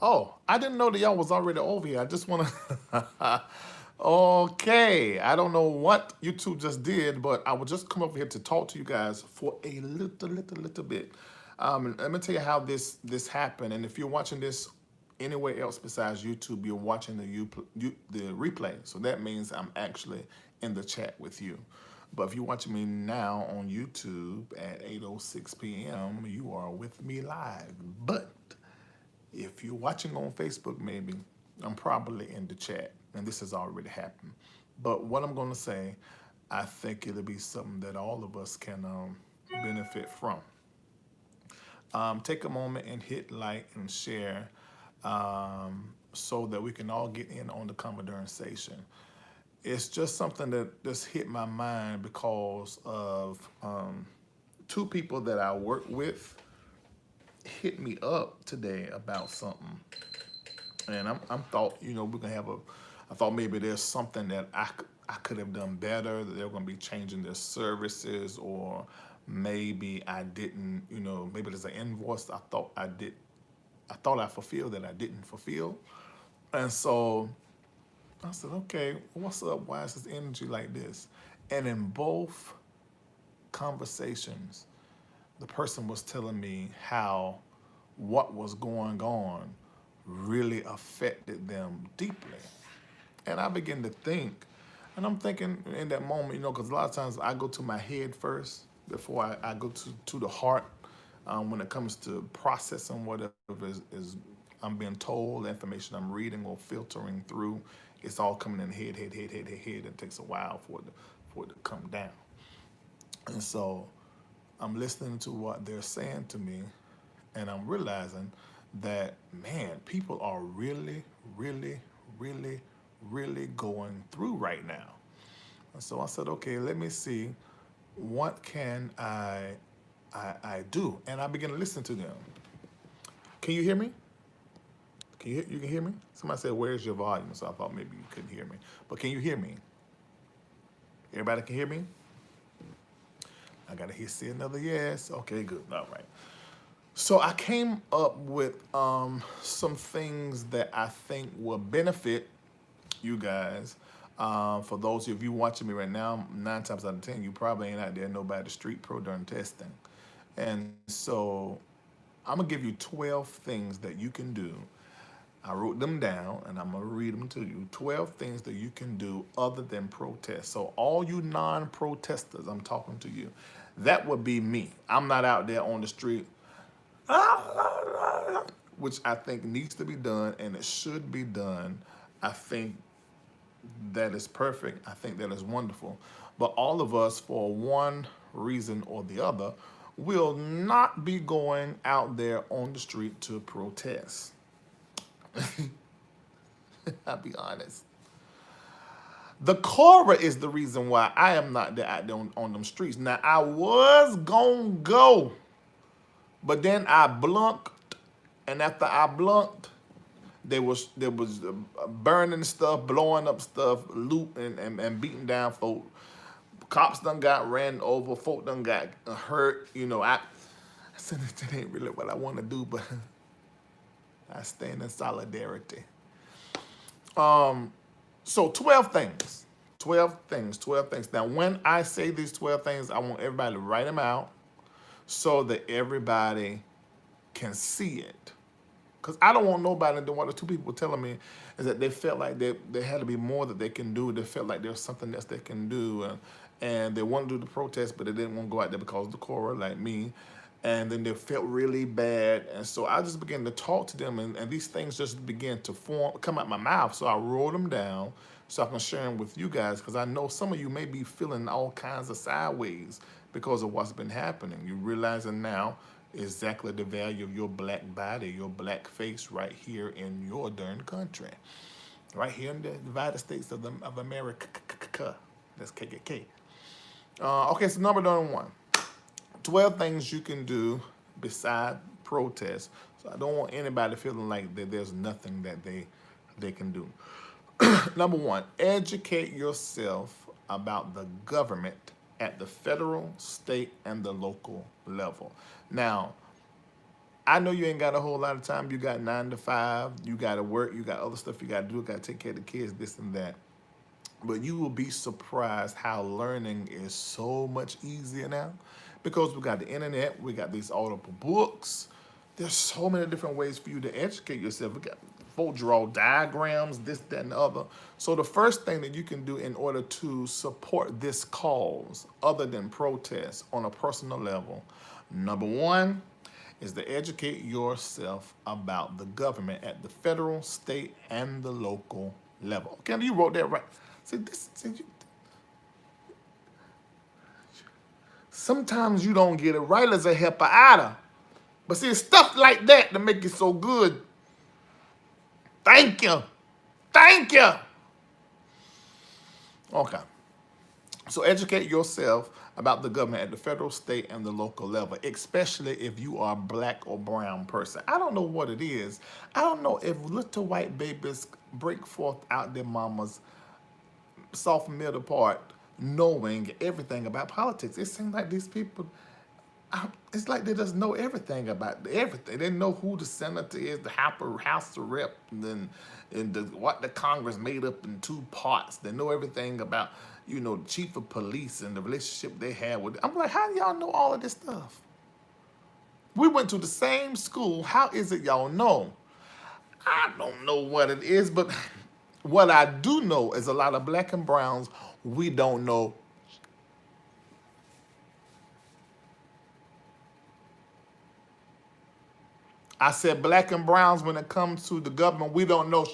Oh, I didn't know that y'all was already over here. I just want to. Okay, I don't know what YouTube just did, but I would just come over here to talk to you guys for a little bit. Let me tell you how this happened. And if you're watching this anywhere else besides YouTube, you're watching the replay. So that means I'm actually in the chat with you. But if you're watching me now on YouTube at 8:06 p.m., you are with me live. But if you're watching on Facebook, maybe I'm probably in the chat, and this has already happened. But what I'm going to say, I think it'll be something that all of us can benefit from. Take a moment and hit like and share so that we can all get in on the conversation. It's just something that just hit my mind because of two people that I work with hit me up today about something. And I'm thought, we're gonna have a. I thought maybe there's something that I could have done better. That they're gonna be changing their services, or maybe I didn't. Maybe there's an invoice I thought I did. I thought I fulfilled that I didn't fulfill, and so I said, okay, what's up? Why is this energy like this? And in both conversations, the person was telling me how what was going on really affected them deeply. And I began to think, and I'm thinking in that moment, because a lot of times I go to my head first before I go to the heart when it comes to processing whatever is I'm being told, the information I'm reading or filtering through. It's all coming in the head. It takes a while for it to come down. And so I'm listening to what they're saying to me, and I'm realizing that, man, people are really, really, really, really going through right now. And so I said, okay, let me see what can I do, and I began to listen to them. Can you hear me? You can hear me? Somebody said, "Where's your volume?" So I thought maybe you couldn't hear me, but can you hear me? Everybody can hear me? I gotta see another yes. Okay, good. All right. So I came up with some things that I think will benefit you guys. For those of you watching me right now, 9 times out of 10, you probably ain't out there nobody the street pro during testing. And so I'm gonna give you 12 things that you can do. I wrote them down and I'm gonna read them to you. 12 things that you can do other than protest. So all you non-protesters, I'm talking to you. That would be me. I'm not out there on the street, which I think needs to be done and it should be done. I think that is perfect. I think that is wonderful. But all of us, for one reason or the other, will not be going out there on the street to protest. I'll be honest. The Cora is the reason why I am not there out there on them streets. Now I was gonna go, but then I blunked, and after I blunked, there was burning stuff, blowing up stuff, loot and beating down folk. Cops done got ran over, folk done got hurt. I said that ain't really what I want to do, but I stand in solidarity. So 12 things. 12 things, 12 things. Now, when I say these 12 things, I want everybody to write them out so that everybody can see it. Because I don't want nobody to, what the two people were telling me is that they felt like there had to be more that they can do. They felt like there's something else they can do. And they want to do the protest, but they didn't want to go out there because of the Cora, like me. And then they felt really bad. And so I just began to talk to them, and these things just began to come out my mouth. So I wrote them down so I can share them with you guys, because I know some of you may be feeling all kinds of sideways because of what's been happening. You're realizing now exactly the value of your black body, your black face right here in your darn country. Right here in the United States of America. That's KKK. Okay, so number 1. 12 things you can do beside protest. So I don't want anybody feeling like that there's nothing that they can do. Number 1, educate yourself about the government at the federal, state, and the local level. Now, I know you ain't got a whole lot of time. You got 9 to 5. You got to work. You got other stuff you got to do. Got to take care of the kids, this and that. But you will be surprised how learning is so much easier now, because we got the internet, we got these audible books. There's so many different ways for you to educate yourself. We got folks draw diagrams, this, that, and the other. So the first thing that you can do in order to support this cause, other than protest on a personal level, number one, is to educate yourself about the government at the federal, state, and the local level. Okay, you wrote that right. Sometimes you don't get it right as a helper either. But see, it's stuff like that that make it so good. Thank you. Thank you. Okay. So educate yourself about the government at the federal, state, and the local level, especially if you are a black or brown person. I don't know what it is. I don't know if little white babies break forth out their mama's soft middle part knowing everything about politics. It seems like these people, it's like they just know everything about everything. They know who the senator is, the House of Rep, and what the Congress made up in 2 parts. They know everything about, the chief of police and the relationship they had with. I'm like, how do y'all know all of this stuff? We went to the same school. How is it y'all know? I don't know what it is, but what I do know is a lot of black and browns, we don't know. I said black and browns, when it comes to the government, we don't know.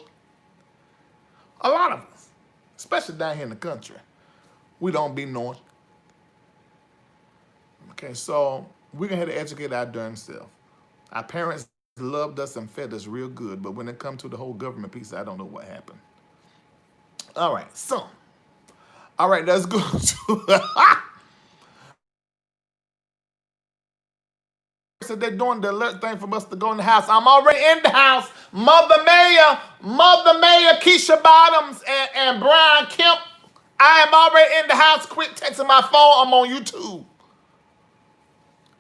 A lot of us, especially down here in the country, we don't be knowing. Okay, so we're going to have to educate our darn self. Our parents loved us and fed us real good, but when it comes to the whole government piece, I don't know what happened. All right, so, let's go to... So they're doing the alert thing for us to go in the house. I'm already in the house. Mother Mayor, Keisha Bottoms, and Brian Kemp. I am already in the house. Quit texting my phone. I'm on YouTube.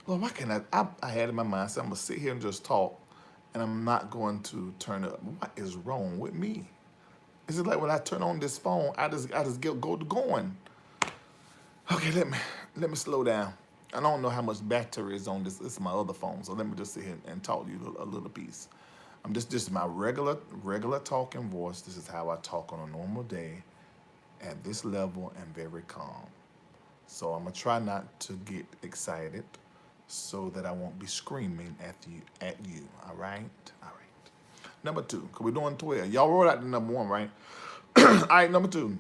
Well, why can't I had in my mind, so I'm going to sit here and just talk, and I'm not going to turn up. What is wrong with me? Is it like when I turn on this phone, I just go to going? Okay, let me slow down. I don't know how much battery is on this. This is my other phone, so let me just sit here and talk to you a little piece. This is my regular talking voice. This is how I talk on a normal day, at this level, and very calm. So I'm gonna try not to get excited, so that I won't be screaming at you. All right. Number 2, because we're doing 12. Y'all wrote out the number 1, right? All right, number 2.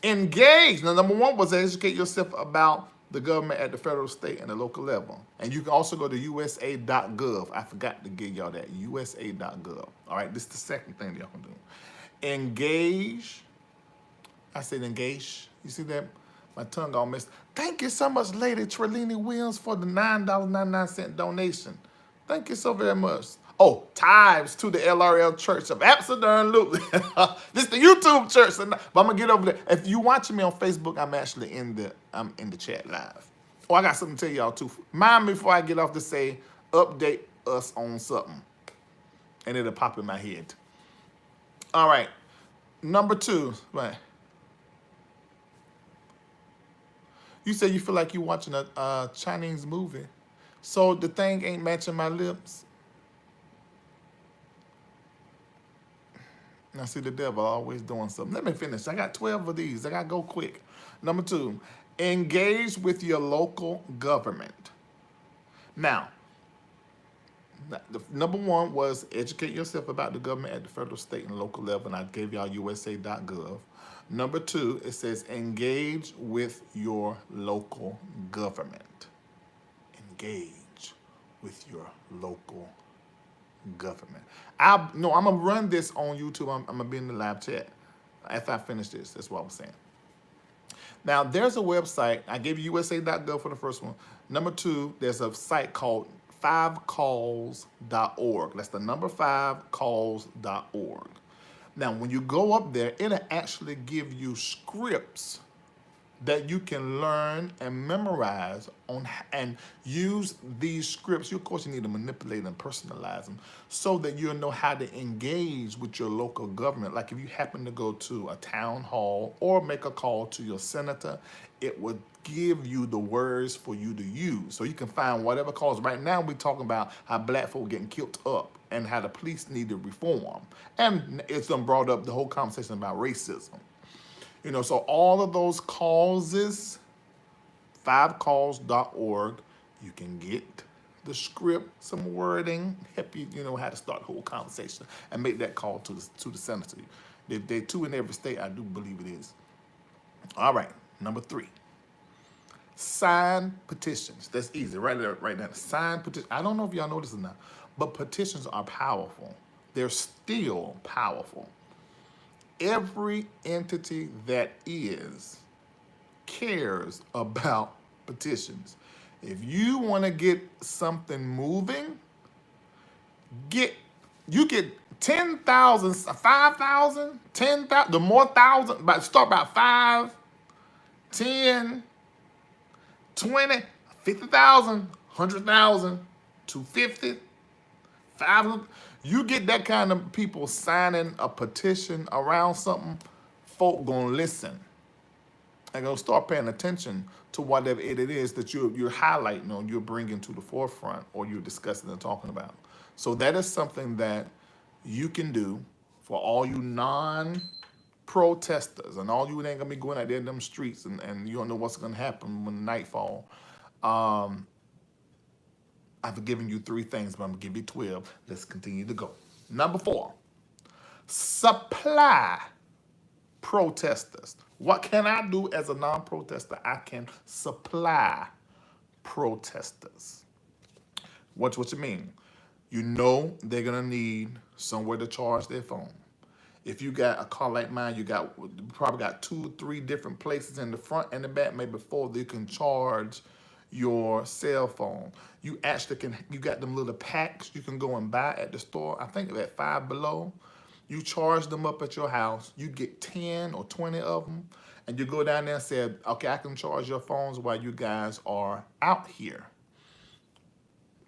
Engage. Now, number 1 was educate yourself about the government at the federal, state, and the local level. And you can also go to USA.gov. I forgot to give y'all that. USA.gov. All right, this is the second thing y'all can do. Engage. I said engage. You see that? My tongue all messed. Thank you so much, Lady Trelini Williams, for the $9.99 donation. Thank you so very much. Oh, tithes to the LRL Church of Absolutely. This is the YouTube church. But I'm gonna get over there. If you watching me on Facebook, I'm actually in the chat live. Oh, I got something to tell y'all too. Mind me before I get off to say, update us on something, and it'll pop in my head. All right, number 2. Right. You say you feel like you're watching a Chinese movie, so the thing ain't matching my lips. Now, see, the devil always doing something. Let me finish. I got 12 of these. I got to go quick. Number 2, engage with your local government. Now, the number 1 was educate yourself about the government at the federal, state, and local level, and I gave y'all USA.gov. Number 2, it says engage with your local government. Engage with your local government. I'm gonna run this on YouTube. I'm gonna be in the live chat after I finish this. That's what I was saying. Now, there's a website. I gave you USA.gov for the first one. Number 2, there's a site called 5calls.org. That's the number 5calls.org. Now, when you go up there, it'll actually give you scripts that you can learn and memorize on and use these scripts. Of course, you need to manipulate and personalize them so that you'll know how to engage with your local government. Like if you happen to go to a town hall or make a call to your senator, it would give you the words for you to use. So you can find whatever calls. Right now, we're talking about how black folk getting killed up and how the police need to reform. And it's done brought up the whole conversation about racism. So all of those causes, 5calls.org, you can get the script, some wording, help you, how to start the whole conversation and make that call to the senator. They're 2 in every state, I do believe it is. All right, number 3. Sign petitions. That's easy, right there, right now. Sign petitions. I don't know if y'all know this or not, but petitions are powerful. They're still powerful. Every entity that cares about petitions. If you want to get something moving, you get 10,000, 5,000, 10,000, the more thousand, start about 5, 10, 20, 50,000, 100,000, 250, 500. You get that kind of people signing a petition around something, folk gonna listen. They're gonna start paying attention to whatever it is that you're highlighting or you're bringing to the forefront or you're discussing and talking about. So that is something that you can do for all you non-protesters and all you that ain't gonna be going out there in them streets and you don't know what's gonna happen when nightfall. I've given you 3 things, but I'm gonna give you 12. Let's continue to go. Number 4, supply protesters. What can I do as a non-protester? I can supply protesters. What you mean? They're gonna need somewhere to charge their phone. If you got a car like mine, you probably got 2 or 3 different places in the front and the back, maybe 4, that you can charge your cell phone. You got them little packs you can go and buy at the store. I think at Five Below. You charge them up at your house. You get 10 or 20 of them, and you go down there and say, okay, I can charge your phones while you guys are out here.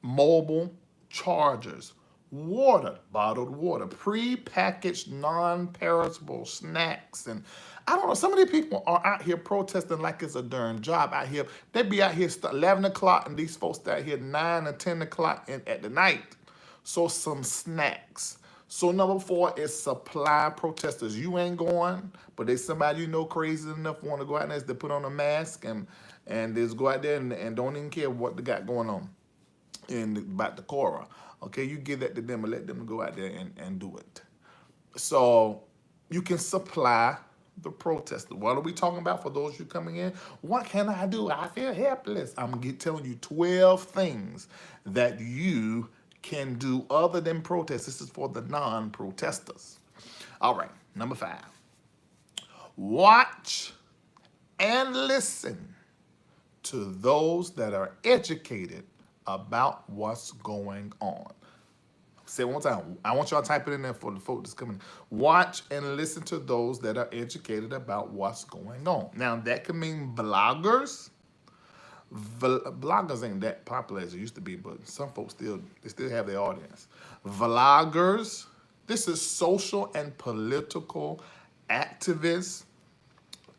Mobile chargers, water, bottled water, pre-packaged, non-perishable snacks. And I don't know, some of these people are out here protesting like it's a darn job out here. They be out here 11 o'clock, and these folks out here 9 or 10 o'clock at the night. So some snacks. So number 4 is supply protesters. You ain't going, but there's somebody crazy enough want to go out there to put on a mask and just go out there and don't even care what they got going on about the Cora. Okay, you give that to them and let them go out there and do it. So you can supply the protester. What are we talking about for those you coming in? What can I do? I feel helpless. I'm telling you 12 things that you can do other than protest. This is for the non-protesters. All right, number 5. Watch and listen to those that are educated about what's going on. Say it one time. I want y'all to type it in there for the folks that's coming. Watch and listen to those that are educated about what's going on. Now, that could mean bloggers. Bloggers ain't that popular as it used to be, but some folks still have their audience. Vloggers. This is social and political activists,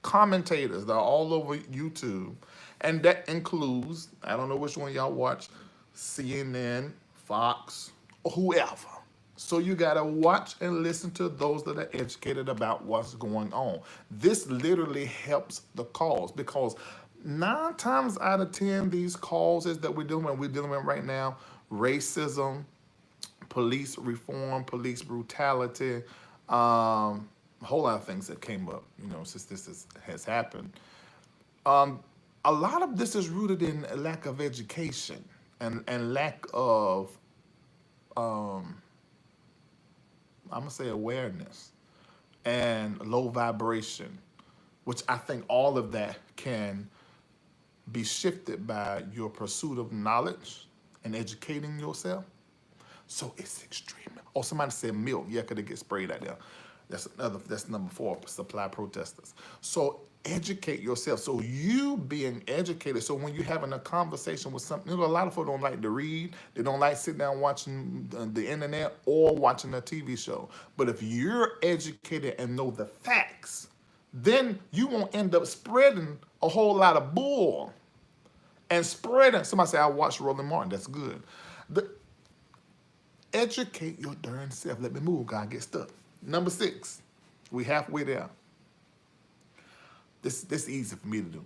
commentators that are all over YouTube. And that includes, I don't know which one y'all watch, CNN, Fox, or whoever. So you gotta watch and listen to those that are educated about what's going on. This literally helps the cause because 9 times out of 10, these causes that we're dealing with right now, racism, police reform, police brutality, a whole lot of things that came up, since this has happened. A lot of this is rooted in a lack of education and lack of, I'm gonna say awareness and low vibration, which I think all of that can be shifted by your pursuit of knowledge and educating yourself. So it's extreme. Oh, somebody said milk. Yeah, because it gets sprayed out there. That's number 4, supply protesters. So educate yourself. So you being educated. So when you're having a conversation with something, a lot of people don't like to read. They don't like sitting down watching the internet or watching a TV show. But if you're educated and know the facts, then you won't end up spreading a whole lot of bull and spreading. Somebody say, I watched Roland Martin. That's good. Educate your darn self. Let me move, God, get stuck. Number 6, we halfway there. This easy for me to do.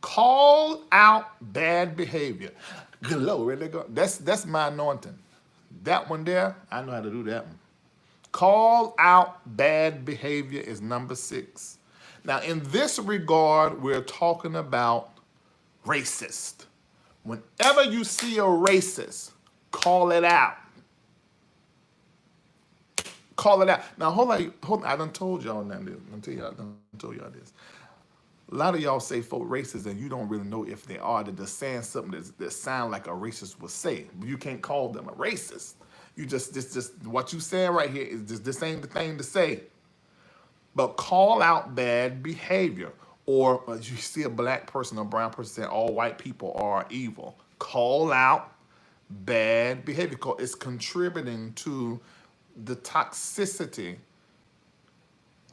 Call out bad behavior. Glory to God. That's my anointing. That one there, I know how to do that one. Call out bad behavior is number 6. Now, in this regard, we're talking about racist. Whenever you see a racist, call it out. Call it out. Now, hold on. I done told y'all now this. I done told y'all this. A lot of y'all say folk racist and you don't really know if they are. They're just saying something that sound like a racist would say. You can't call them a racist. You just what you saying right here is just this ain't the thing to say. But call out bad behavior. Or you see a black person or brown person saying all white people are evil. Call out bad behavior because it's contributing to the toxicity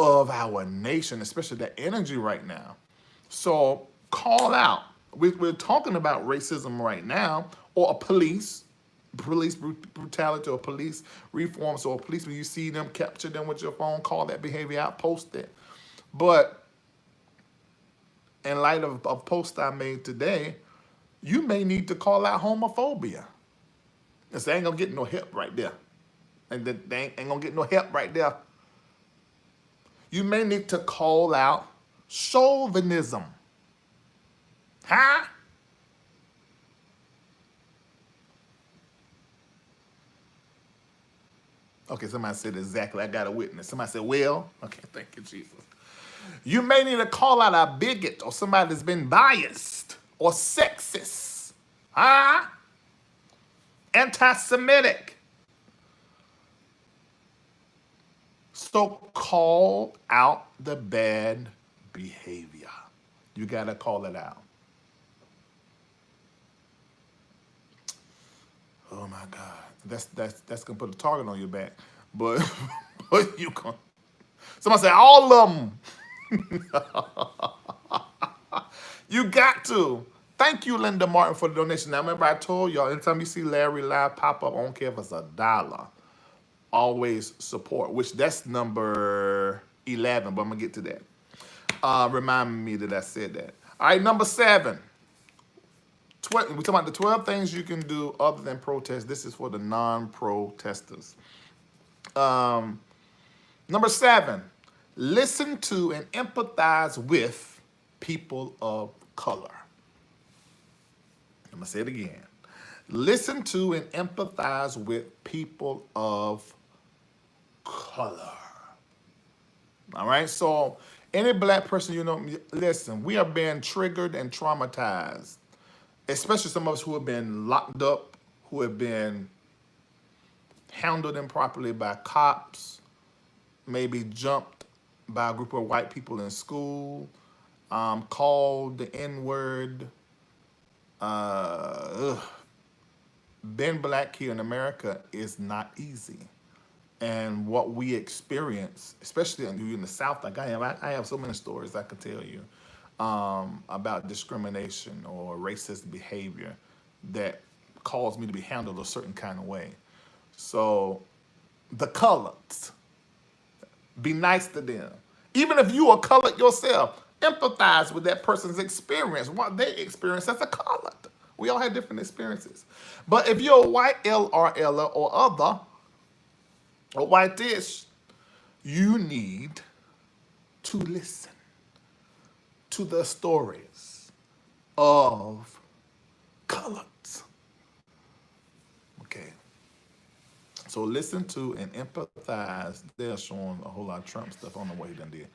of our nation, especially the energy right now. So call out. We're talking about racism right now, or police brutality, or police reforms, or police, when you see them, capture them with your phone, call that behavior out, post it. But in light of a post I made today, you may need to call out homophobia. Because they ain't gonna get no help right there. And they ain't gonna get no help right there. You may need to call out chauvinism. Huh? Okay, somebody said exactly. I got a witness. Somebody said, well, okay, thank you, Jesus. You may need to call out a bigot or somebody that's been biased or sexist. Huh? Anti-Semitic. So call out the bad behavior. You got to call it out. Oh my God. That's gonna put a target on your back. But you can. Somebody say all of them. You got to. Thank you, Linda Martin, for the donation. Now remember I told y'all, anytime you see LarryReidLive pop up, I don't care if it's $1. Always support, which that's number 11, but I'm gonna get to that. Remind me that I said that. All right, number 7. We're talking about the 12 things you can do other than protest. This is for the non-protesters. Number 7, listen to and empathize with people of color. I'm gonna say it again. Listen to and empathize with people of color. All right, so any black person, listen, we are being triggered and traumatized, especially some of us who have been locked up, who have been handled improperly by cops, maybe jumped by a group of white people in school, called the N-word. Being black here in America is not easy. And what we experience, especially in the South, like I have so many stories I could tell you about discrimination or racist behavior that caused me to be handled a certain kind of way. So the coloreds, be nice to them. Even if you are colored yourself, empathize with that person's experience, what they experience as a colored. We all have different experiences. But if you're a white LRL or other, or white-ish, you need to listen to the stories of coloreds. Okay. So listen to and empathize. They're showing a whole lot of Trump stuff. I don't know what he done did.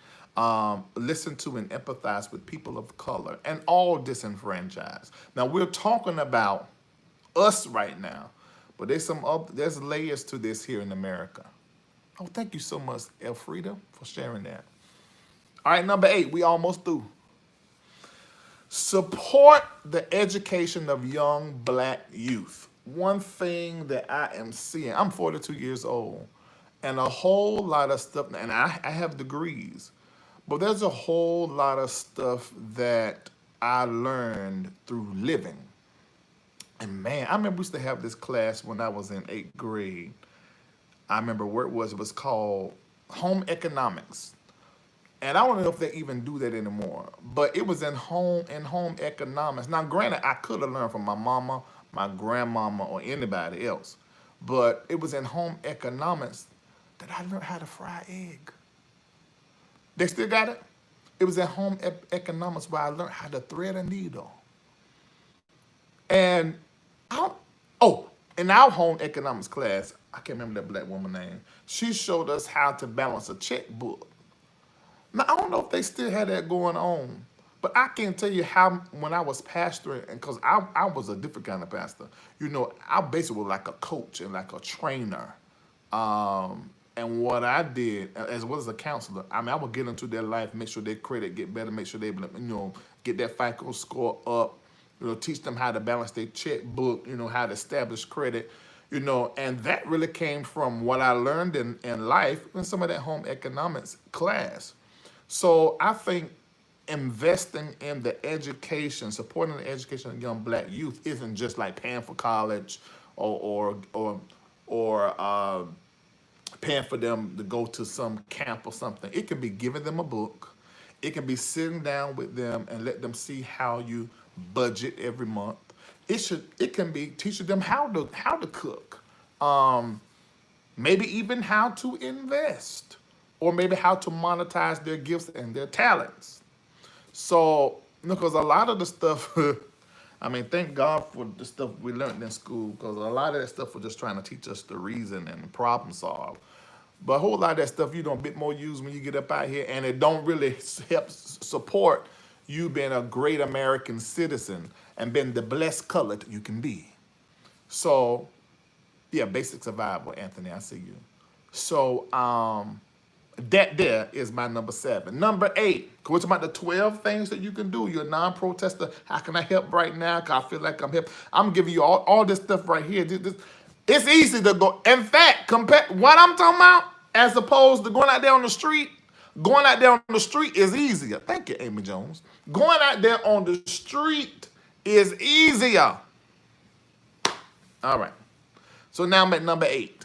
Listen to and empathize with people of color and all disenfranchised. Now we're talking about us right now, but there's layers to this here in America. Oh, thank you so much, Elfrida, for sharing that. All right, number 8, we almost through. Support the education of young black youth. One thing that I am seeing, I'm 42 years old, and a whole lot of stuff, and I have degrees, but there's a whole lot of stuff that I learned through living. And man, I remember we used to have this class when I was in 8th grade. I remember where it was. It was called Home Economics. And I don't know if they even do that anymore. But it was in home economics. Now, granted, I could have learned from my mama, my grandmama, or anybody else. But it was in home economics that I learned how to fry egg. They still got it? It was in home economics where I learned how to thread a needle. And I, oh, in our home economics class, I can't remember that black woman's name. She showed us how to balance a checkbook. Now, I don't know if they still had that going on, but I can tell you how when I was pastoring, and because I was a different kind of pastor, I basically was like a coach and like a trainer. And what I did, as well as a counselor, I mean, I would get into their life, make sure their credit get better, make sure they, get that FICO score up, teach them how to balance their checkbook, how to establish credit, and that really came from what I learned in life in some of that home economics class. So I think investing in the education, supporting the education of young black youth isn't just like paying for college or paying for them to go to some camp or something. It can be giving them a book. It can be sitting down with them and let them see how you budget every month. It can be teaching them how to cook. Maybe even how to invest, or maybe how to monetize their gifts and their talents. So, because a lot of the stuff, I mean, thank God for the stuff we learned in school, because a lot of that stuff was just trying to teach us to reason and problem solve. But a whole lot of that stuff you don't bit more use when you get up out here, and it don't really help support you being a great American citizen and being the blessed colored you can be. So, yeah, basic survival, Anthony. I see you. So, that there is my number 7. Number 8, we're talking about the 12 things that you can do. You're a non-protester. How can I help right now? Because I feel like I'm help. I'm giving you all this stuff right here. It's easy to go. In fact, compare what I'm talking about as opposed to going out there on the street. Going out there on the street is easier. Thank you, Amy Jones. Going out there on the street is easier. All right. So now I'm at number 8.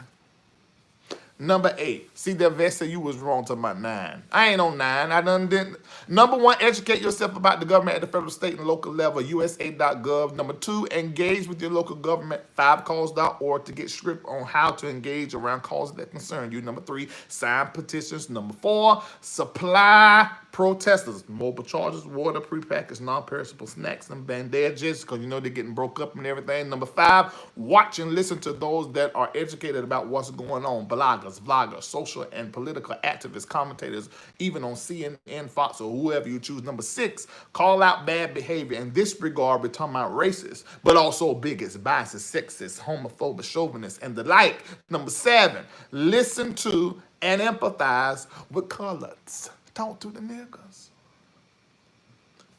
Number 8. See, that vet said you was wrong talking about 9. I ain't on 9. I done did. Number 1, educate yourself about the government at the federal, state, and local level, USA.gov. Number 2, engage with your local government, 5calls.org, to get script on how to engage around causes that concern you. Number 3, sign petitions. Number 4, supply protesters, mobile charges, water, prepackaged, non-perishable snacks, and bandages, because they're getting broke up and everything. Number 5, watch and listen to those that are educated about what's going on. Bloggers, vloggers, social and political activists, commentators, even on CNN, Fox, or whoever you choose. Number 6, call out bad behavior. In this regard, we're talking about racists, but also bigots, biases, sexists, homophobes, chauvinists, and the like. Number 7, listen to and empathize with coloreds. Talk to the niggas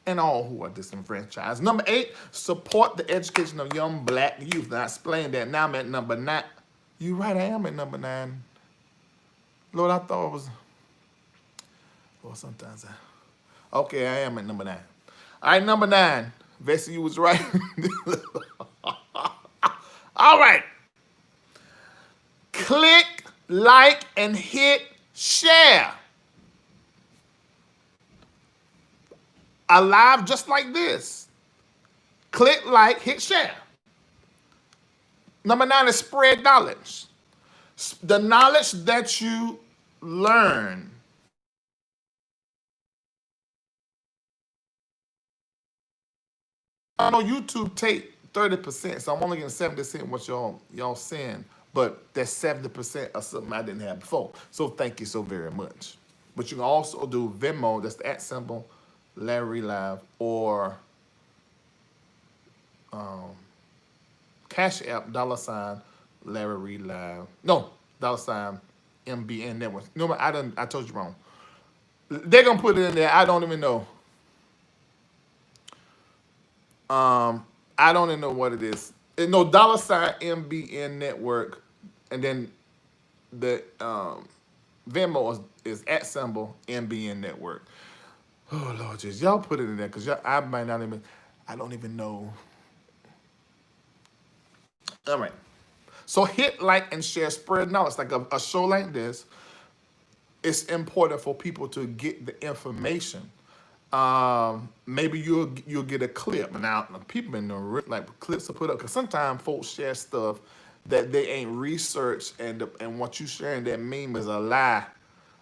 and all who are disenfranchised. Number 8, support the education of young black youth. Now, I explained that. Now I'm at number 9. You're right, I am at number 9. Lord, I thought it was. Lord, sometimes I. Okay, I am at number 9. All right, number 9. Vessi, you was right. All right. Click, like, and hit share. A live just like this. Click, like, hit share. Number 9 is spread knowledge. The knowledge that you learn. I know YouTube take 30%, so I'm only getting 70% what y'all saying, but that's 70% of something I didn't have before. So thank you so very much. But you can also do Venmo, that's the @ symbol, LarryReidLive, or CashApp, $, LarryReidLive. No, $ MBN Network. No, I told you wrong. They're gonna put it in there. I don't even know. I don't even know what it is. No $ MBN Network, and then the Venmo is @ MBN Network. Oh Lord Jesus, y'all put it in there because I might not even. I don't even know. All right. So hit like and share, spread knowledge. Like a show like this, it's important for people to get the information. Maybe you'll get a clip. Now people in the like clips to put up because sometimes folks share stuff that they ain't researched and what you sharing that meme is a lie.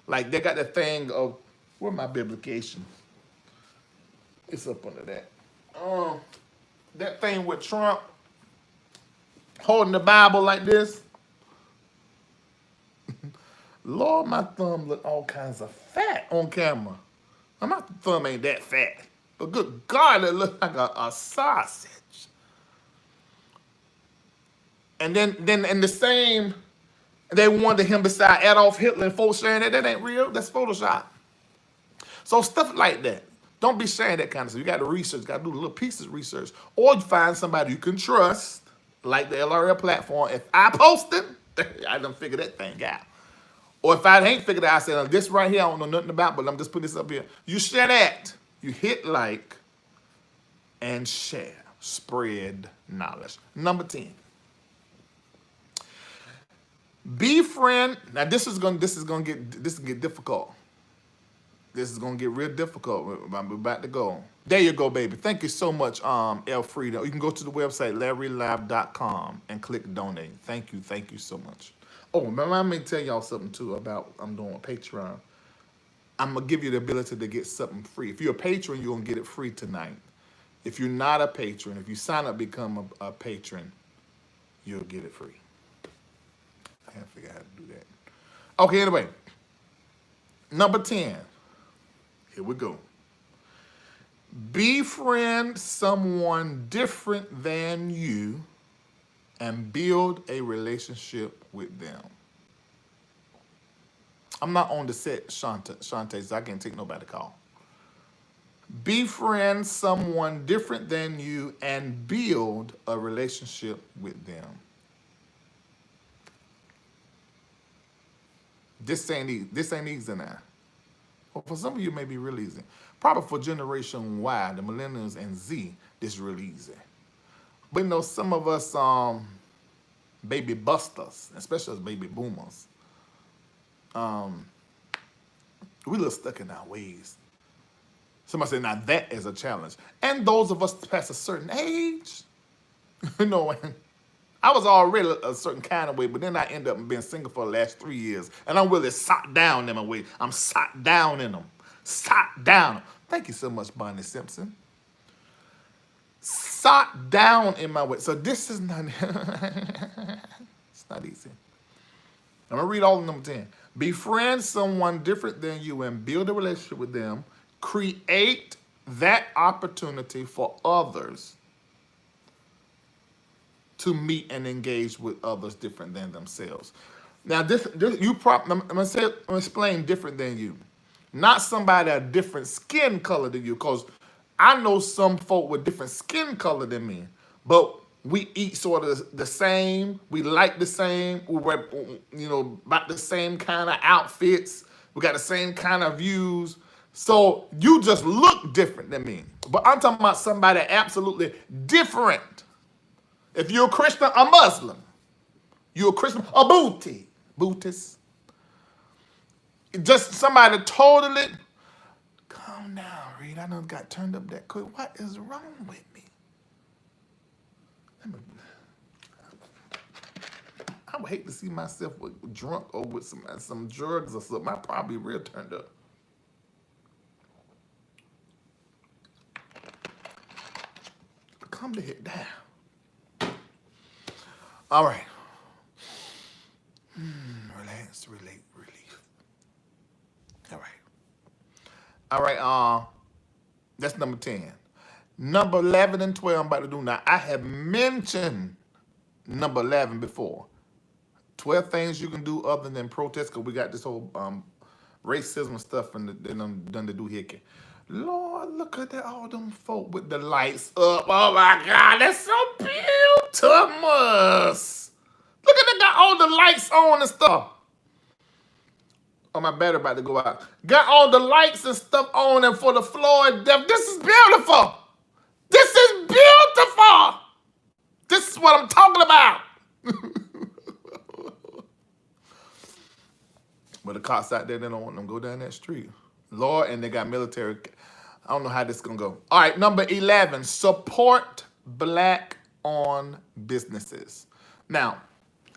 Like they got the thing of where my biblication. It's up under that. That thing with Trump holding the Bible like this. Lord, my thumb look all kinds of fat on camera. Now, my thumb ain't that fat. But good God, it looks like a sausage. And then in the same, they wanted him beside Adolf Hitler and folks sharing that. That ain't real. That's Photoshop. So stuff like that. Don't be sharing that kind of stuff. You got to research. Got to do a little pieces of research. Or you find somebody you can trust, like the LRL platform. If I post it, I done figure that thing out. Or if I ain't figured it out, I said, this right here I don't know nothing about, but I'm just putting this up here. You share that. You hit like and share. Spread knowledge. Number 10. Befriend. Now this is gonna get difficult. This is gonna get real difficult. I'm about to go. There you go, baby. Thank you so much, Elfrida. You can go to the website LarryReidLive.com and click donate. Thank you so much. Oh, let me tell y'all something too about I'm doing a Patreon. I'm gonna give you the ability to get something free. If you're a patron, you're gonna get it free tonight. If you're not a patron, if you sign up, become a patron, you'll get it free. I can't figure out how to do that. Okay, anyway. Number 10. Here we go. Befriend someone different than you and build a relationship with them. I'm not on the set, Shantae, so I can't take nobody call. Befriend someone different than you and build a relationship with them. This ain't easy now. Well, for some of you, it may be real easy. Probably for Generation Y, the Millennials and Z, this is real easy. But you know, some of us baby busters, especially as baby boomers, we a little stuck in our ways. Somebody said, now that is a challenge. And those of us past a certain age, you know, I was already a certain kind of way, but then I end up being single for the last 3 years. And I'm really sat down in my way. I'm sat down in them. Sat down. Thank you so much, Bonnie Simpson. Sat down in my way. So this is not, it's not easy. I'm going to read all of number 10. Befriend someone different than you and build a relationship with them. Create that opportunity for others to meet and engage with others different than themselves. Now, I'm gonna explain different than you. Not somebody a different skin color than you, because I know some folk with different skin color than me, but we eat sort of the same, we like the same, we wear, about the same kind of outfits, we got the same kind of views. So you just look different than me. But I'm talking about somebody absolutely different. If you're a Christian, a Muslim. You're a Christian, a Buddhist. Just somebody totally, calm down, Reid. I done got turned up that quick. What is wrong with me? I would hate to see myself drunk or with some drugs or something. I'd probably be real turned up. Calm the head down. All right. Relax, relief. All right. That's number 10. Number 11 and 12 I'm about to do now. I have mentioned number 11 before. 12 things you can do other than protest, because we got this whole racism stuff and done to do hickey. Lord, look at that, all them folk with the lights up. Oh my God, that's so beautiful. Look at they got all the lights on and stuff. Oh, my battery about to go out. Got all the lights and stuff on, and for the floor and depth. This is beautiful. This is beautiful. This is what I'm talking about. But the cops out there, they don't want them to go down that street. Lord, and they got military. I don't know how this is going to go. All right, number 11, support Black-owned businesses. Now,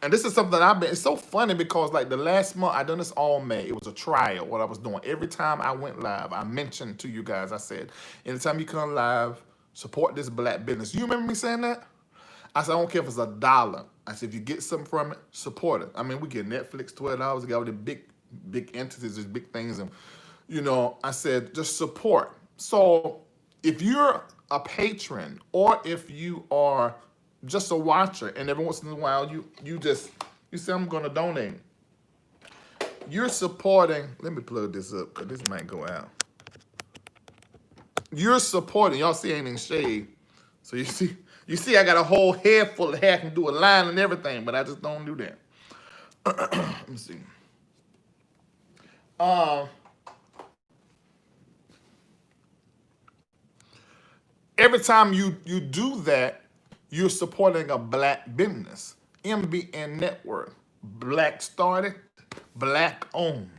and this is something it's so funny because like the last month, I done this all May. It was a trial, what I was doing. Every time I went live, I mentioned to you guys, I said, anytime you come live, support this Black business. You remember me saying that? I said, I don't care if it's $1. I said, if you get something from it, support it. I mean, we get Netflix, $12. We got all the big entities, these big things. And, you know, I said, just support. So if you're a patron or if you are just a watcher and every once in a while you say, I'm going to donate. You're supporting, let me plug this up because this might go out. You're supporting, y'all see ain't in shade. So you see I got a whole head full of hair, I can do a line and everything, but I just don't do that. Let me see. Every time you do that, you're supporting a Black business. MBNNetwork, Black started, Black owned.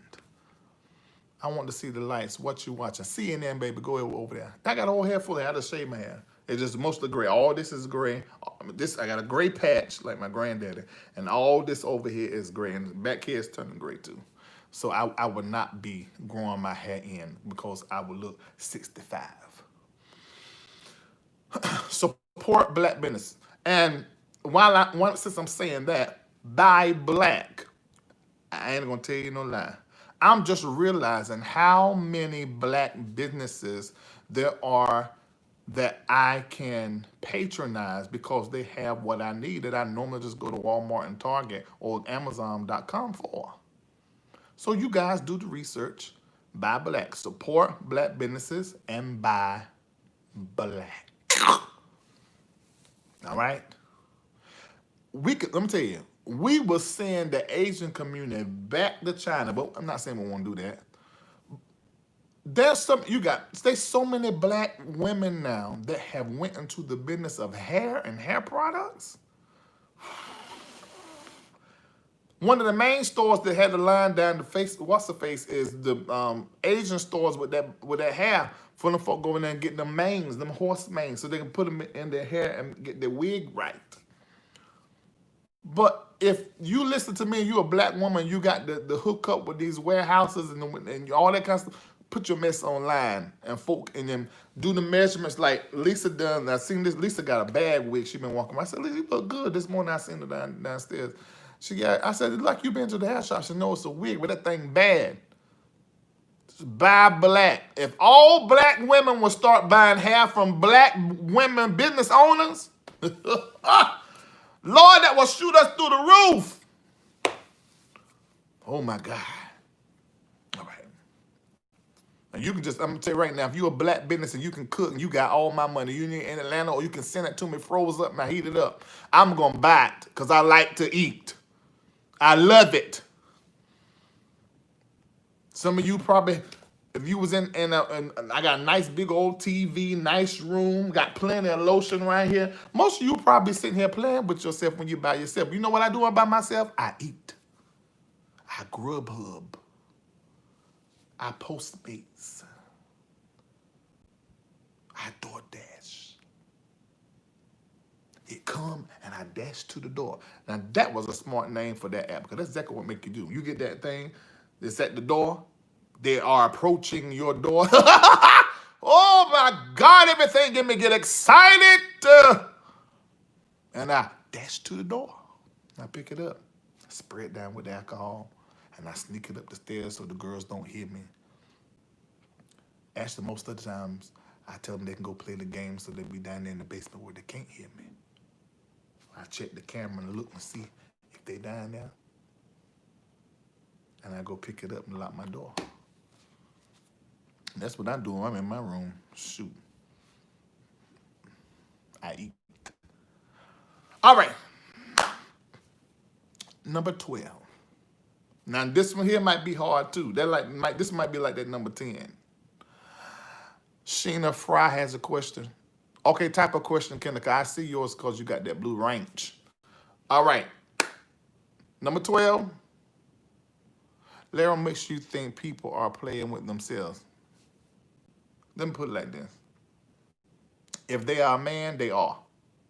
I want to see the lights. What you watching? CNN, baby. Go over there. I got a whole hair full of hair. I just shaved my hair. It's just mostly gray. All this is gray. I got a gray patch like my granddaddy, and all this over here is gray, and the back here is turning gray too. So I would not be growing my hair in because I would look 65. Support Black business. And since I'm saying that, buy Black. I ain't gonna tell you no lie. I'm just realizing how many Black businesses there are that I can patronize because they have what I need that I normally just go to Walmart and Target or Amazon.com for. So you guys do the research, buy Black, support Black businesses, and buy Black. All right? Let me tell you, we will send the Asian community back to China, but I'm not saying we won't do that. There's so many Black women now that have went into the business of hair and hair products. One of the main stores that had the line down the face, is the Asian stores with that hair for them folk going there and get them manes, them horse manes, so they can put them in their hair and get their wig right. But if you listen to me and you're a Black woman, you got the hookup with these warehouses and all that kind of stuff, put your mess online and then do the measurements like Lisa done. I seen this. Lisa got a bag wig. She been walking. I said, Lisa, you look good. This morning I seen her downstairs. I said, like you been to the hair shop. She know it's a wig, but that thing bad. Just buy Black. If all Black women would start buying hair from Black women business owners, Lord, that will shoot us through the roof. Oh my God. All right. And you can I'm gonna tell you right now, if you're a Black business and you can cook and you got all my money, you need in Atlanta, or you can send it to me froze up and I heat it up, I'm gonna buy it because I like to eat. I love it. Some of you probably, if you was in I got a nice big old TV, nice room, got plenty of lotion right here. Most of you probably sitting here playing with yourself when you by yourself. You know what I do by myself? I eat. I Grubhub. I Postmates. I DoorDash. It come and I dash to the door. Now that was a smart name for that app because that's exactly what make you do. You get that thing that's at the door. They are approaching your door. Oh my God, everything get me get excited. And I dash to the door. I pick it up. I spray it down with alcohol. And I sneak it up the stairs so the girls don't hear me. Actually, most of the times, I tell them they can go play the game so they be down there in the basement where they can't hear me. I check the camera and look and see if they down there. and I go pick it up and lock my door. That's what I do when I'm in my room. Shoot. I eat. All right. Number 12. Now this one here might be hard too. This might be like that number 10. Sheena Fry has a question. Okay, type of question, Kendall. I see yours because you got that blue range. All right. Number 12. Larry makes you think people are playing with themselves. Let me put it like this. If they are a man, they are.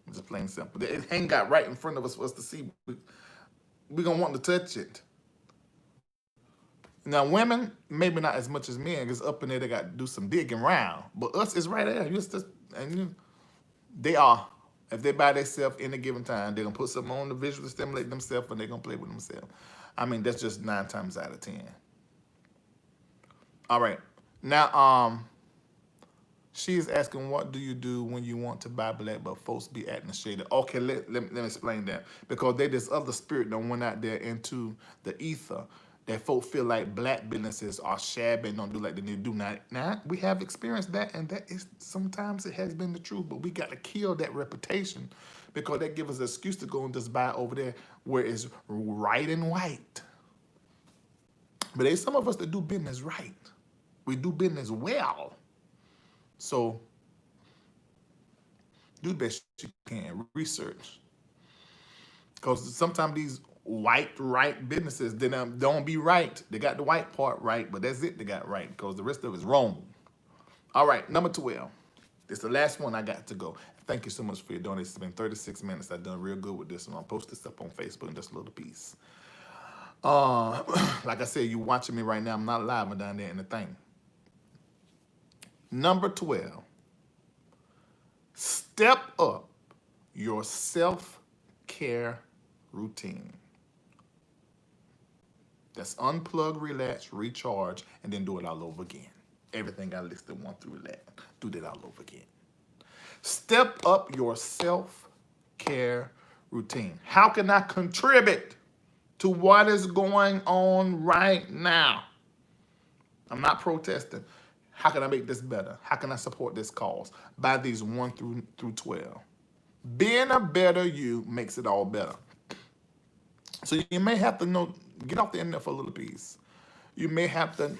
It's just plain and simple. It ain't got right in front of us for us to see. We're going to want to touch it. Now, women, maybe not as much as men, because up in there they got to do some digging around. But us, it's right there. They are. If they by themselves in a given time, they're going to put something on to visually stimulate themselves and they're going to play with themselves. I mean, that's just 9 times out of 10. All right. Now, she's asking, what do you do when you want to buy black, but folks be acting shady? Okay, let me explain that. Because there's this other spirit that went out there into the ether that folk feel like black businesses are shabby and don't do like they need to do. Now, we have experienced that, and that is sometimes it has been the truth, but we got to kill that reputation because that gives us an excuse to go and just buy over there where it's right and white. But there's some of us that do business right. We do business well. So do the best you can. Research. Because sometimes these right businesses, they don't be right. They got the white part right, but that's it they got right because the rest of it is wrong. All right, number 12. This is the last one I got to go. Thank you so much for your donation. It's been 36 minutes. I've done real good with this one. I'll post this up on Facebook in just a little piece. Like I said, you watching me right now. I'm not live. I'm down there in the thing. Number 12. Step up your self-care routine. That's unplug, relax, recharge, and then do it all over again. Everything I listed 1 through 11. Do that all over again. Step up your self-care routine. How can I contribute to what is going on right now? I'm not protesting. How can I make this better? How can I support this cause? By these 1 through 12. Being a better you makes it all better. So you may have to get off the internet for a little piece. You may have to,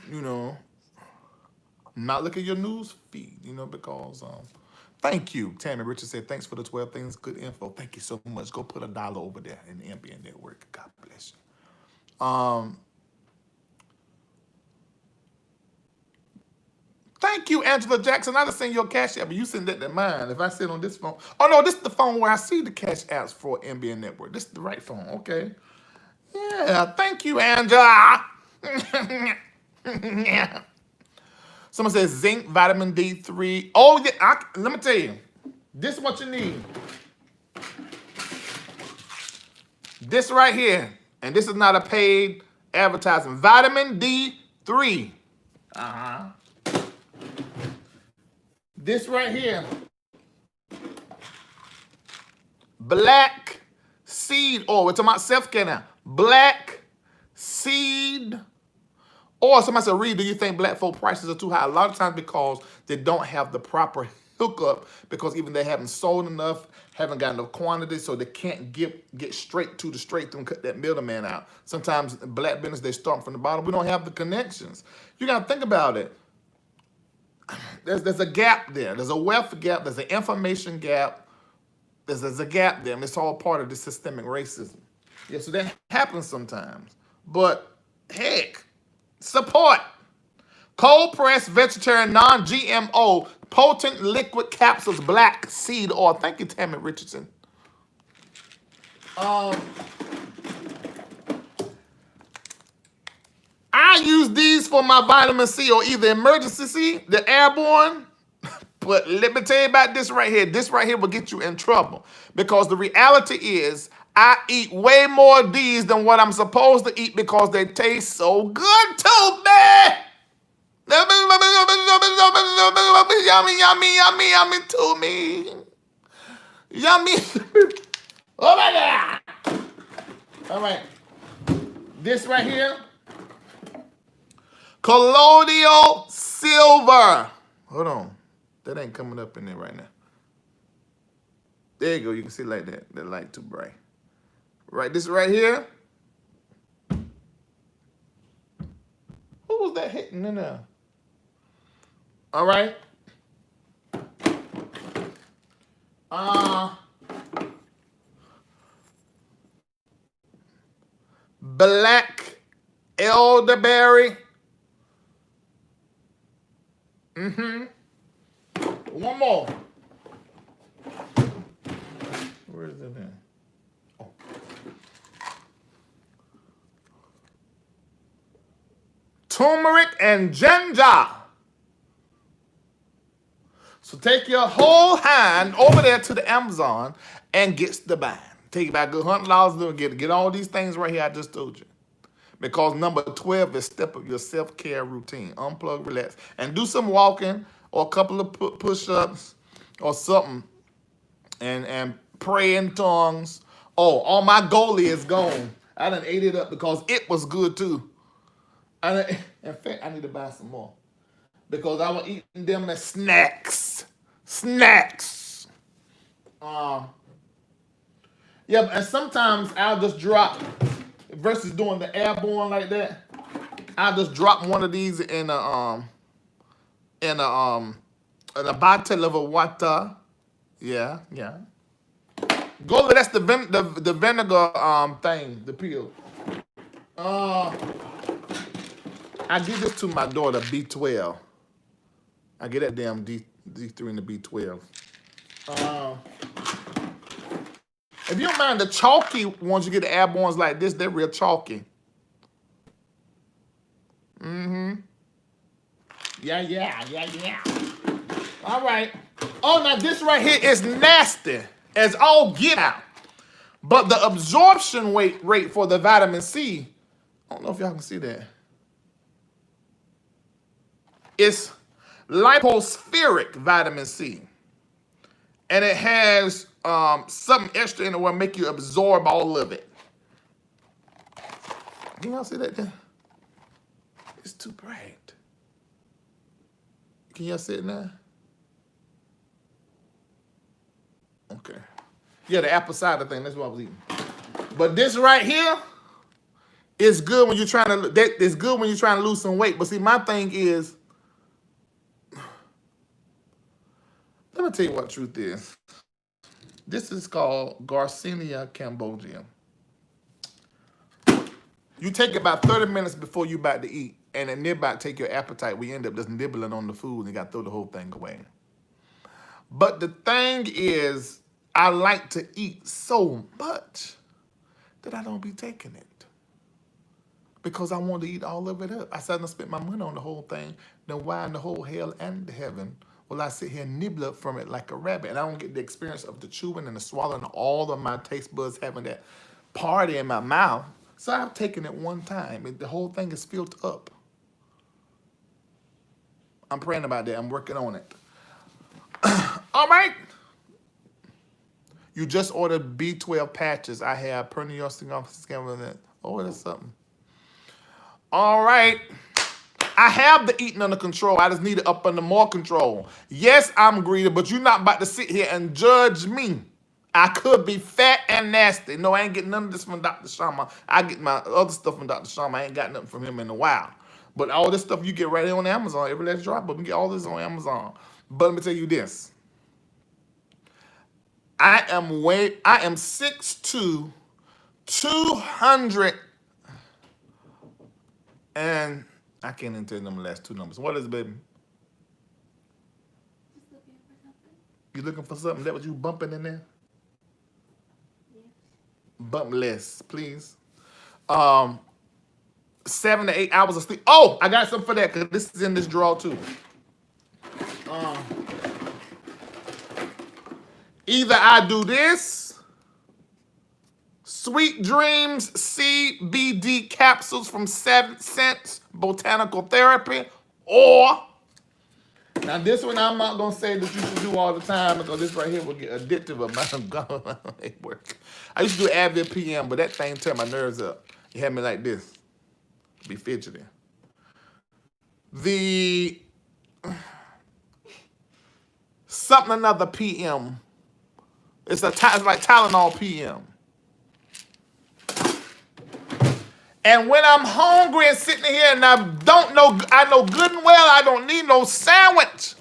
not look at your news feed, because thank you. Tammy Richard said, thanks for the 12 things, good info. Thank you so much. Go put $1 over there in the MBNNetwork. God bless you. Thank you, Angela Jackson. I just send your cash app, but you send that to mine. If I sit on this phone. Oh, no, this is the phone where I see the cash apps for MBNNetwork. This is the right phone. Okay. Yeah, thank you, Angela. Yeah. Someone says zinc, vitamin D3. Oh, yeah, let me tell you. This is what you need. This right here. And this is not a paid advertisement. Vitamin D3. Uh-huh. This right here. Black seed oil. We're talking about self-care now. Black seed oil. Somebody said, Reid, do you think black folk prices are too high? A lot of times because they don't have the proper hookup, because even they haven't sold enough, haven't got enough quantity, so they can't get straight through and cut that middleman out. Sometimes black business, they start from the bottom. We don't have the connections. You got to think about it. There's a gap there. There's a wealth gap. There's an information gap. There's a gap there, and it's all part of the systemic racism. Yeah, so that happens sometimes. But heck, support. Cold pressed, vegetarian, non-GMO, potent liquid capsules, black seed oil. Thank you, Tammy Richardson. I use these for my vitamin C, or either emergency C, the airborne. But let me tell you about this right here. This right here will get you in trouble. Because the reality is, I eat way more of these than what I'm supposed to eat because they taste so good to me. Yummy, yummy, yummy, yummy to me. Yummy. Oh my God. All right. This right here. Colloidal silver. Hold on. That ain't coming up in there right now. There you go. You can see it like that. That light too bright. Right, this right here. Who was that hitting in there? All right. Black elderberry. One more. Where is it in? Oh. Turmeric and ginger. So take your whole hand over there to the Amazon and get the band. Take about a good $100 to get all these things right here I just told you. Because number 12 is step up your self-care routine. Unplug, relax, and do some walking or a couple of push-ups or something, and pray in tongues. Oh, all my goalie is gone. I done ate it up because it was good too. In fact, I need to buy some more because I was eating them as snacks. Snacks. Yeah, and sometimes I'll just drop, versus doing the airborne like that, I'll just drop one of these in a bottle of water. Yeah. Go, that's the vinegar thing, the pill. I give this to my daughter, B12. I get that damn D3 and the B12. If you don't mind the chalky ones, you get the airbornes like this, they're real chalky. Yeah. All right. Oh, now this right here is nasty as all get out. But the absorption rate for the vitamin C, I don't know if y'all can see that. It's lipospheric vitamin C. And it has something extra in it will make you absorb all of it. Can y'all see that there? It's too bright. Can y'all see it now? Okay. Yeah, the apple cider thing, that's what I was eating. But this right here is good when you're trying to, it's good when you're trying to lose some weight. But see, my thing is, let me tell you what truth is. This is called Garcinia cambogia. You take about 30 minutes before you about to eat, and it about take your appetite. We end up just nibbling on the food, and you got to throw the whole thing away. But the thing is, I like to eat so much that I don't be taking it. Because I want to eat all of it up. I said I spent my money on the whole thing, then why in the whole hell and heaven will I sit here and nibble up from it like a rabbit? And I don't get the experience of the chewing and the swallowing, all of my taste buds having that party in my mouth. So I've taken it one time. The whole thing is filled up. I'm praying about that. I'm working on it. All right. You just ordered B12 patches. I have perniosinopsis. Oh, that's something. All right. I have the eating under control. I just need it up under more control. Yes, I'm greedy, but you're not about to sit here and judge me. I could be fat and nasty. No, I ain't getting none of this from Dr. Sharma. I get my other stuff from Dr. Sharma. I ain't got nothing from him in a while. But all this stuff you get right here on Amazon. Every last drop, but we get all this on Amazon. But let me tell you this. I am 6'2", 200, and I can't even tell them the last two numbers. What is it, baby? You looking for something? That what you bumping in there? Yes. Bump less, please. 7 to 8 hours of sleep. Oh, I got something for that because this is in this drawer too. Either I do this, Sweet Dreams CBD capsules from 7 Cents Botanical Therapy, or, now this one I'm not going to say that you should do all the time because this right here will get addictive amount of gum. It work. I used to do Advil PM, but that thing turned my nerves up. It had me like this. Be fidgeting. the something another PM. It's like Tylenol PM. And when I'm hungry and sitting here and I know good and well I don't need no sandwich.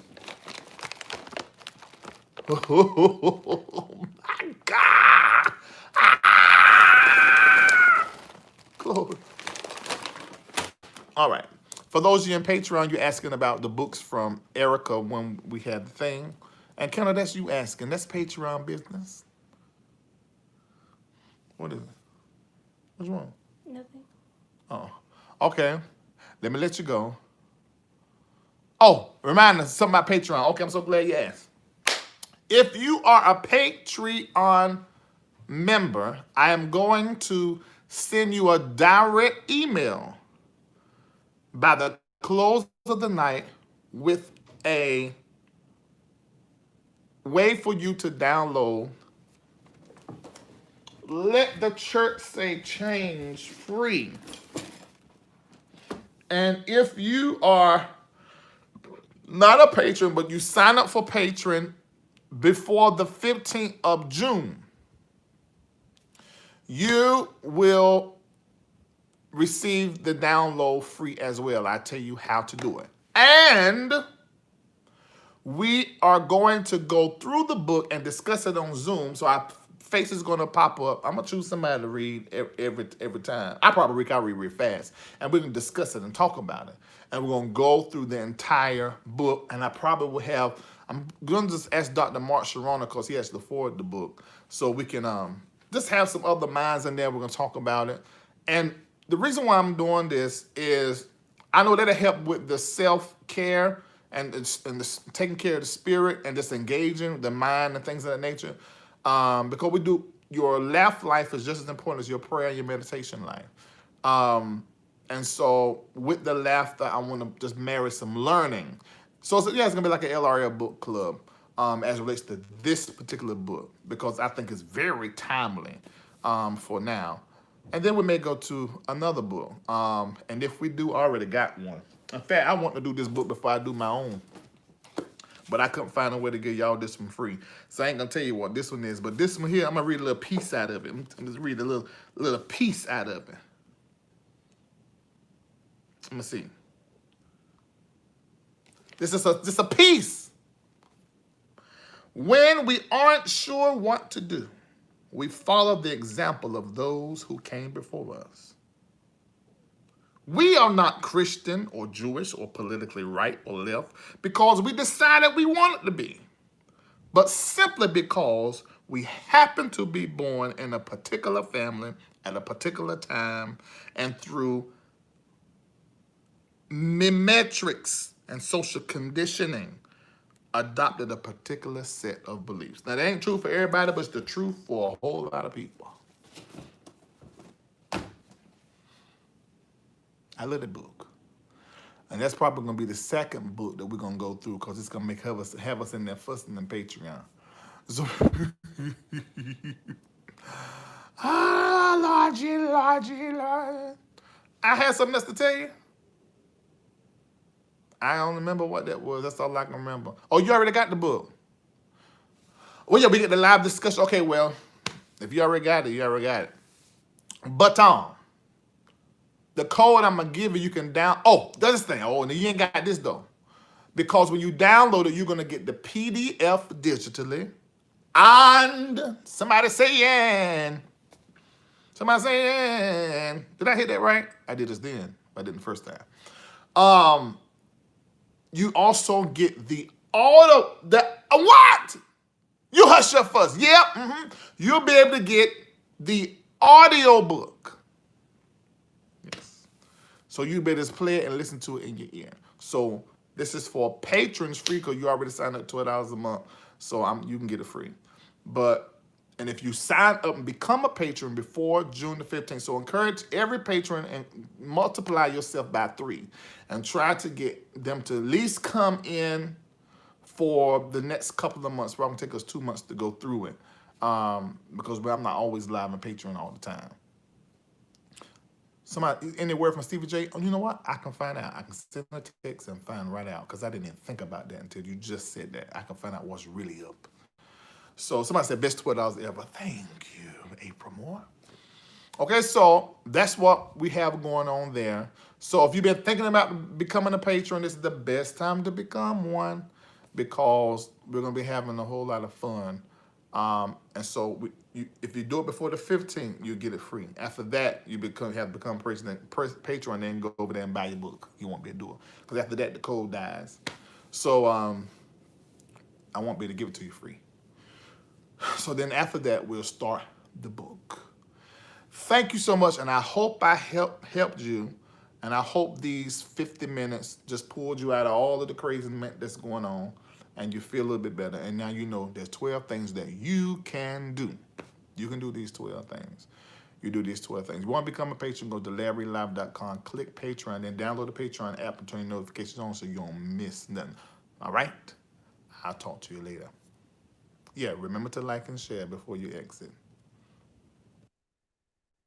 Oh my God. Glory. All right. For those of you in Patreon, you're asking about the books from Erica when we had the thing. And Kendall, that's you asking. That's Patreon business. What is it? What's wrong? Nothing. Oh, okay. Let me let you go. Oh, remind us something about Patreon. Okay, I'm so glad you asked. If you are a Patreon member, I am going to send you a direct email by the close of the night with a way for you to download Let the Church Say Change free. And if you are not a patron, but you sign up for Patron before the 15th of June, you will receive the download free as well. I tell you how to do it. And we are going to go through the book and discuss it on Zoom. So our face is going to pop up. I'm going to choose somebody to read every time. I'll read fast. And we're going to discuss it and talk about it. And we're going to go through the entire book. And I probably will have, I'm going to just ask Dr. Mark Sharona because he has to forward the book. So we can just have some other minds in there. We're going to talk about it. And the reason why I'm doing this is I know that'll help with the self-care and taking care of the spirit and just engaging the mind and things of that nature. Because your laugh life is just as important as your prayer and your meditation life. And so with the laughter, I want to just marry some learning. So it's going to be like an LRL book club as it relates to this particular book because I think it's very timely for now. And then we may go to another book. And if we do, I already got one. In fact, I want to do this book before I do my own. But I couldn't find a way to get y'all this one free. So I ain't going to tell you what this one is. But this one here, I'm going to read a little piece out of it. I'm just read a little piece out of it. Let me see. This is a piece. When we aren't sure what to do, we follow the example of those who came before us. We are not Christian or Jewish or politically right or left because we decided we wanted to be, but simply because we happen to be born in a particular family at a particular time and through mimetrics and social conditioning adopted a particular set of beliefs. Now, that ain't true for everybody, but it's the truth for a whole lot of people. I love the book. And that's probably going to be the second book that we're going to go through because it's going to have us in there fussing in Patreon. So, Lord. I had something else to tell you. I don't remember what that was. That's all I can remember. Oh, you already got the book. Well, yeah, we get the live discussion. Okay, well, if you already got it, you already got it. But the code I'm going to give you, you can oh, that's the thing. Oh, and you ain't got this, though. Because when you download it, you're going to get the PDF digitally. And somebody saying. Did I hit that right? I did this then. I didn't the first time. You also get the auto. What? You hush up first. Yep. Mm-hmm. You'll be able to get the audio book. Yes. So you better just play it and listen to it in your ear. So this is for patrons free because you already signed up $12 a month. So you can get it free. And if you sign up and become a patron before June the 15th, so encourage every patron and multiply yourself by 3 and try to get them to at least come in for the next couple of months. Probably going to take us 2 months to go through it because I'm not always live on Patreon all the time. Somebody, any word from Stevie J? Oh, you know what? I can find out. I can send a text and find right out because I didn't even think about that until you just said that. I can find out what's really up. So somebody said best $12 ever. Thank you, April Moore. Okay, so that's what we have going on there. So if you've been thinking about becoming a patron, this is the best time to become one because we're going to be having a whole lot of fun. And so if you do it before the 15th, you get it free. After that, you have to become patron, then go over there and buy your book. You won't be able to do it because after that, the code dies. So I won't be able to give it to you free. So then after that, we'll start the book. Thank you so much, and I hope I helped you, and I hope these 50 minutes just pulled you out of all of the craziness that's going on, and you feel a little bit better. And now you know there's 12 things that you can do. You can do these 12 things. You do these 12 things. You want to become a patron, go to LarryReidLive.com, click Patron, then download the Patron app and turn your notifications on so you don't miss nothing. All right? I'll talk to you later. Yeah, remember to like and share before you exit.